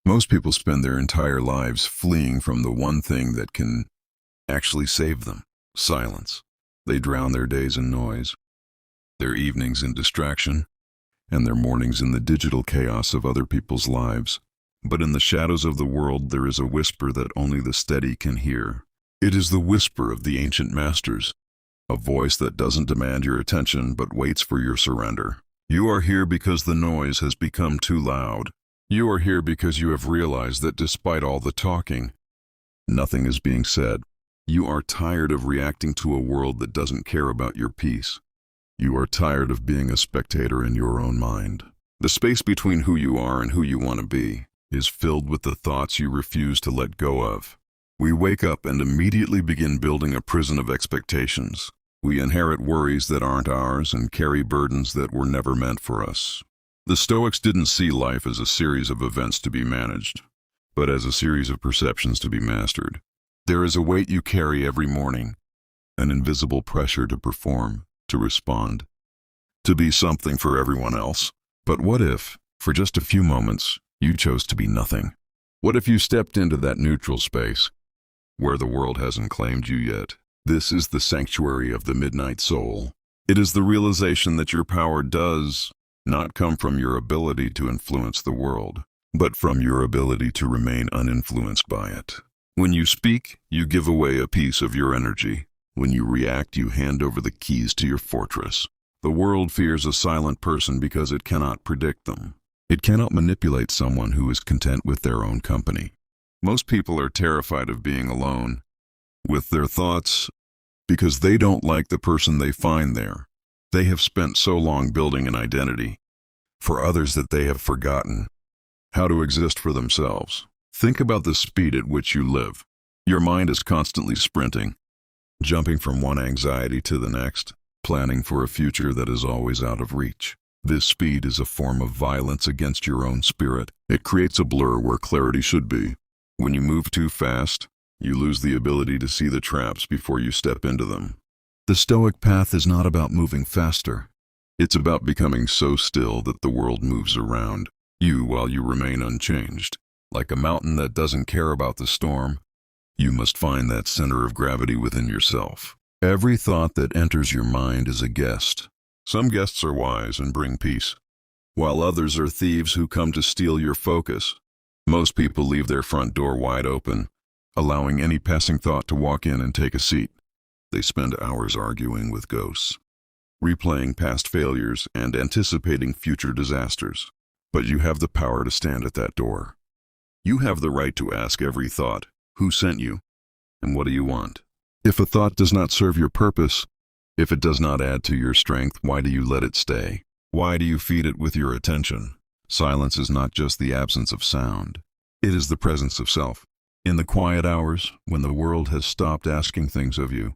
Most people spend their entire lives fleeing from the one thing that can actually save them: silence. They drown their days in noise, their evenings in distraction, and their mornings in the digital chaos of other people's lives. But in the shadows of the world there is a whisper that only the steady can hear. It is the whisper of the ancient masters, a voice that doesn't demand your attention but waits for your surrender. You are here because the noise has become too loud. You are here because you have realized that despite all the talking, nothing is being said. You are tired of reacting to a world that doesn't care about your peace. You are tired of being a spectator in your own mind. The space between who you are and who you want to be is filled with the thoughts you refuse to let go of. We wake up and immediately begin building a prison of expectations. We inherit worries that aren't ours and carry burdens that were never meant for us. The Stoics didn't see life as a series of events to be managed, but as a series of perceptions to be mastered. There is a weight you carry every morning, an invisible pressure to perform, to respond, to be something for everyone else. But what if, for just a few moments, you chose to be nothing? What if you stepped into that neutral space, where the world hasn't claimed you yet? This is the sanctuary of the midnight soul. It is the realization that your power does not come from your ability to influence the world, but from your ability to remain uninfluenced by it. When you speak, you give away a piece of your energy. When you react, you hand over the keys to your fortress. The world fears a silent person because it cannot predict them. It cannot manipulate someone who is content with their own company. Most people are terrified of being alone with their thoughts because they don't like the person they find there. They have spent so long building an identity for others that they have forgotten how to exist for themselves. Think about the speed at which you live. Your mind is constantly sprinting, jumping from one anxiety to the next, planning for a future that is always out of reach. This speed is a form of violence against your own spirit. It creates a blur where clarity should be. When you move too fast, you lose the ability to see the traps before you step into them. The Stoic path is not about moving faster. It's about becoming so still that the world moves around you while you remain unchanged. Like a mountain that doesn't care about the storm, you must find that center of gravity within yourself. Every thought that enters your mind is a guest. Some guests are wise and bring peace, while others are thieves who come to steal your focus. Most people leave their front door wide open, allowing any passing thought to walk in and take a seat. They spend hours arguing with ghosts, replaying past failures and anticipating future disasters. But you have the power to stand at that door. You have the right to ask every thought, who sent you, and what do you want? If a thought does not serve your purpose, if it does not add to your strength, why do you let it stay? Why do you feed it with your attention? Silence is not just the absence of sound. It is the presence of self. In the quiet hours, when the world has stopped asking things of you,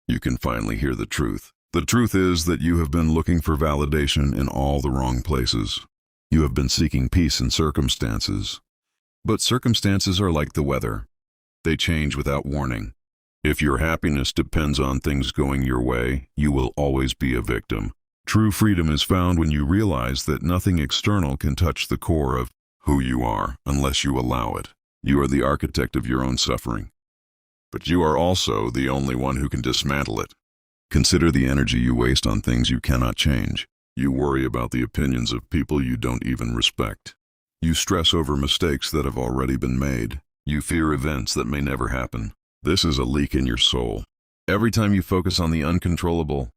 you can finally hear the truth. The truth is that you have been looking for validation in all the wrong places. You have been seeking peace in circumstances. But circumstances are like the weather. They change without warning. If your happiness depends on things going your way, you will always be a victim. True freedom is found when you realize that nothing external can touch the core of who you are unless you allow it. You are the architect of your own suffering, but you are also the only one who can dismantle it. Consider the energy you waste on things you cannot change. You worry about the opinions of people you don't even respect. You stress over mistakes that have already been made. You fear events that may never happen. This is a leak in your soul. Every time you focus on the uncontrollable,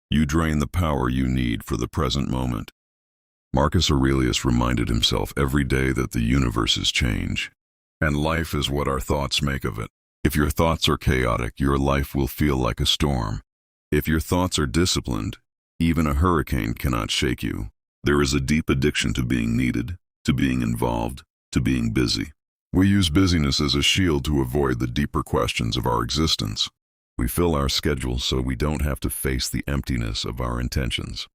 you drain the power you need for the present moment. Marcus Aurelius reminded himself every day that the universe is change, and life is what our thoughts make of it. If your thoughts are chaotic, your life will feel like a storm. If your thoughts are disciplined, even a hurricane cannot shake you. There is a deep addiction to being needed, to being involved, to being busy. We use busyness as a shield to avoid the deeper questions of our existence. We fill our schedules so we don't have to face the emptiness of our intentions.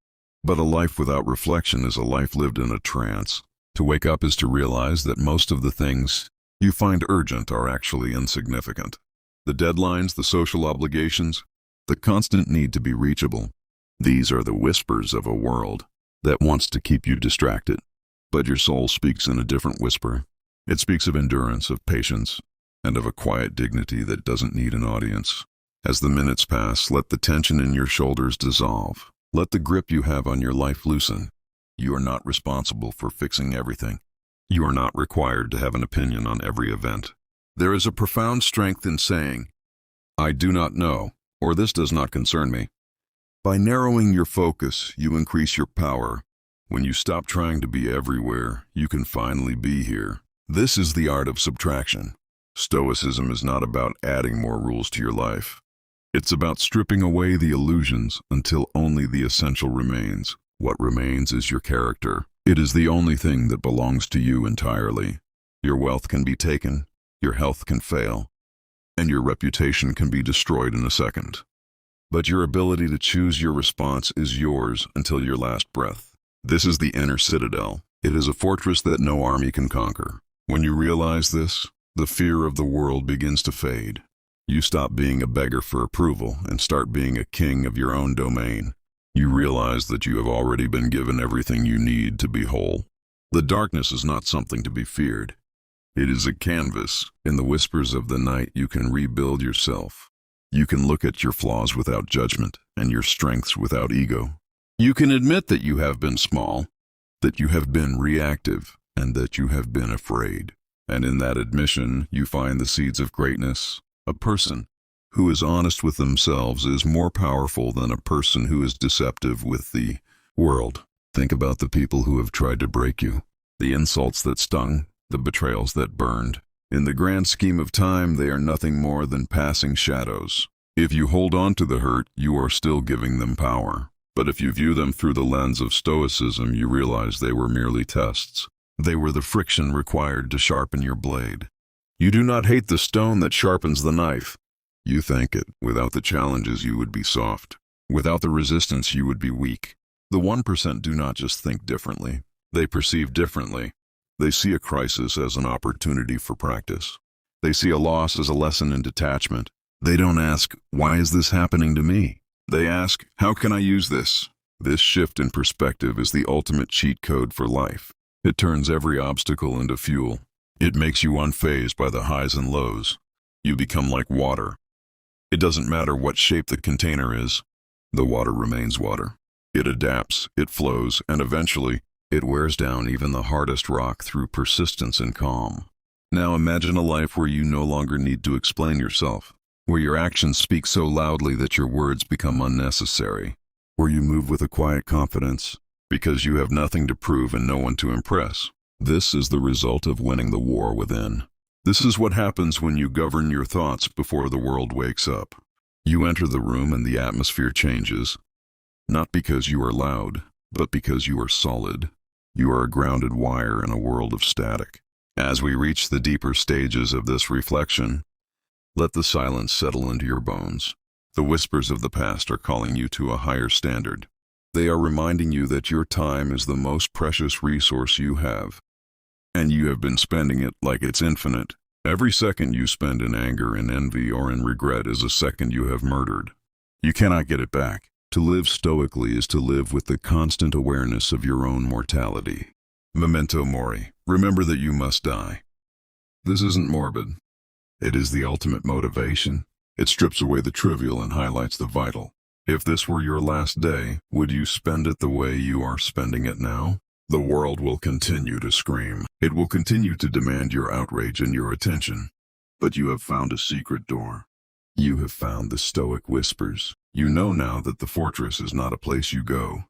But a life without reflection is a life lived in a trance. To wake up is to realize that most of the things you find urgent are actually insignificant. The deadlines, the social obligations, the constant need to be reachable. These are the whispers of a world that wants to keep you distracted. But your soul speaks in a different whisper. It speaks of endurance, of patience, and of a quiet dignity that doesn't need an audience. As the minutes pass, let the tension in your shoulders dissolve. Let the grip you have on your life loosen. You are not responsible for fixing everything. You are not required to have an opinion on every event. There is a profound strength in saying, "I do not know," or "this does not concern me." By narrowing your focus, you increase your power. When you stop trying to be everywhere, you can finally be here. This is the art of subtraction. Stoicism is not about adding more rules to your life. It's about stripping away the illusions until only the essential remains. What remains is your character. It is the only thing that belongs to you entirely. Your wealth can be taken, your health can fail, and your reputation can be destroyed in a second. But your ability to choose your response is yours until your last breath. This is the inner citadel. It is a fortress that no army can conquer. When you realize this, the fear of the world begins to fade. You stop being a beggar for approval and start being a king of your own domain. You realize that you have already been given everything you need to be whole. The darkness is not something to be feared. It is a canvas. In the whispers of the night, you can rebuild yourself. You can look at your flaws without judgment and your strengths without ego. You can admit that you have been small, that you have been reactive, and that you have been afraid. And in that admission, you find the seeds of greatness. A person who is honest with themselves is more powerful than a person who is deceptive with the world. Think about the people who have tried to break you, the insults that stung, the betrayals that burned. In the grand scheme of time, they are nothing more than passing shadows. If you hold on to the hurt, you are still giving them power. But if you view them through the lens of Stoicism, you realize they were merely tests. They were the friction required to sharpen your blade. You do not hate the stone that sharpens the knife. You thank it. Without the challenges, you would be soft. Without the resistance, you would be weak. The 1% do not just think differently. They perceive differently. They see a crisis as an opportunity for practice. They see a loss as a lesson in detachment. They don't ask, "Why is this happening to me?" They ask, "How can I use this?" This shift in perspective is the ultimate cheat code for life. It turns every obstacle into fuel. It makes you unfazed by the highs and lows. You become like water. It doesn't matter what shape the container is. The water remains water. It adapts, it flows, and eventually, it wears down even the hardest rock through persistence and calm. Now imagine a life where you no longer need to explain yourself, where your actions speak so loudly that your words become unnecessary, where you move with a quiet confidence because you have nothing to prove and no one to impress. This is the result of winning the war within. This is what happens when you govern your thoughts before the world wakes up. You enter the room and the atmosphere changes, not because you are loud, but because you are solid. You are a grounded wire in a world of static. As we reach the deeper stages of this reflection, let the silence settle into your bones. The whispers of the past are calling you to a higher standard. They are reminding you that your time is the most precious resource you have, and you have been spending it like it's infinite. Every second you spend in anger, in envy, or in regret is a second you have murdered. You cannot get it back. To live stoically is to live with the constant awareness of your own mortality. Memento mori. Remember that you must die. This isn't morbid. It is the ultimate motivation. It strips away the trivial and highlights the vital. If this were your last day, would you spend it the way you are spending it now? The world will continue to scream. It will continue to demand your outrage and your attention. But you have found a secret door. You have found the Stoic whispers. You know now that the fortress is not a place you go,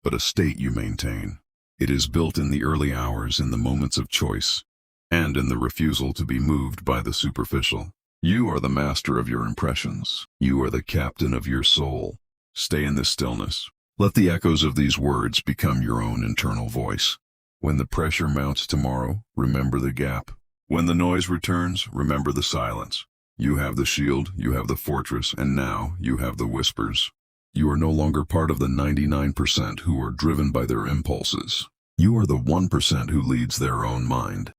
but a state you maintain. It is built in the early hours, in the moments of choice, and in the refusal to be moved by the superficial. You are the master of your impressions. You are the captain of your soul. Stay in this stillness. Let the echoes of these words become your own internal voice. When the pressure mounts tomorrow, remember the gap. When the noise returns, remember the silence. You have the shield, you have the fortress, and now you have the whispers. You are no longer part of the 99% who are driven by their impulses. You are the 1% who leads their own mind.